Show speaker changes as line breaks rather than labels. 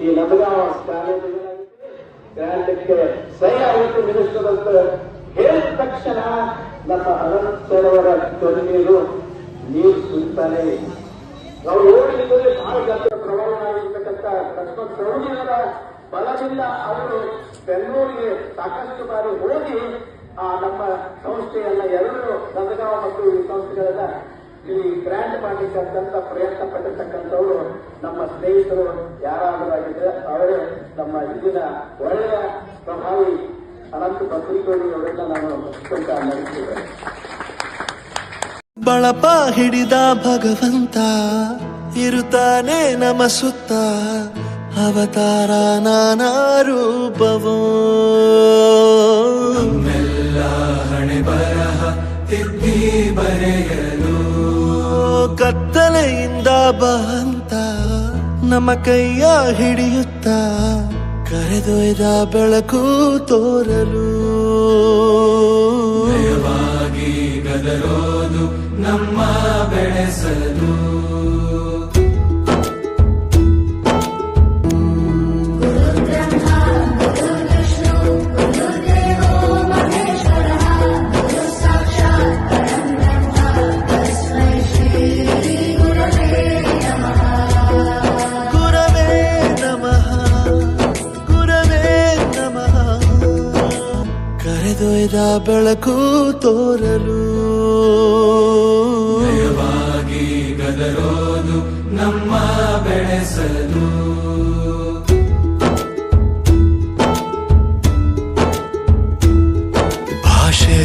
ಈ ನಮಗಾವ ಗ್ರ್ಯಾಂಡಕ್ಕೆ ಸಹಿ ಆಯಿತು ಮಿನಿಸ್ಟರ್ ಅಂತ ಹೇಳಿದ ತಕ್ಷಣ ನಮ್ಮ ಅನಂತ ಸರೋವರ ನೀರು ಸುರಿತಾನೆ. ನಾವು ಓಡಿದರೆ ಬಹಳ ಜಾಸ್ತಿ ಪ್ರಮಾಣ ಆಗಿರ್ತಕ್ಕಂಥ ಲಕ್ಷ್ಮಣ್ ಸವದಿಯವರ ಬಲದಿಂದ ಅವರು ಬೆಂಗಳೂರಿಗೆ ಸಾಕಷ್ಟು ಬಾರಿ ಹೋಗಿ ನಮ್ಮ ಸಂಸ್ಥೆಯನ್ನ ಎರಡು ನದಗಾಂವ ಮತ್ತು ಈ ಸಂಸ್ಥೆಗಳನ್ನ ಈ ಗ್ರ್ಯಾಂಡ್ ಮಾಡಲಿಕ್ಕಂತ ಪ್ರಯತ್ನ ಪಟ್ಟಿರ್ತಕ್ಕಂಥವರು ನಮ್ಮ ಸ್ನೇಹಿತರು ಯಾರಾದರೂ ಆಗಿದ್ರೆ ಅವರೇ ನಮ್ಮ ಇಂದಿನ ಒಳ್ಳೆಯ ಪ್ರಭಾವಿ ಅನಂತ ಬಸರಿಕೋಡಿ ಅವರನ್ನ ನಾನು ನಡೆಸಿದ್ದೇನೆ.
ಬಳಪ ಹಿಡಿದ ಭಗವಂತ ಇರುತ್ತಾನೆ ನಮ ಸುತ್ತ, ಅವತಾರ ನಾನಾ ರೂಪವೋ.
ನಮ್ಮೆಲ್ಲ ಹಣೆ ಬರಹ ತಿದ್ದಿ ಬರೆಯಲು
ಕತ್ತಲೆಯಿಂದ ಬಂತ ನಮ್ಮ ಕೈಯ ಹಿಡಿಯುತ್ತ, ಕರೆದೊಯ್ದ ಬೆಳಕು ತೋರಲು.
ಭಯವಾಗಿ ಗದರೋದು ನಮ್ಮ ಬೆಳೆಸಲು.
ಕರೆದೊಯ್ದ ಬೆಳಕು ತೋರಲು.
ಭಯವಾಗಿ ಗದರೋದು ನಮ್ಮ ಬೆಳೆಸಲು.
ಭಾಷೆ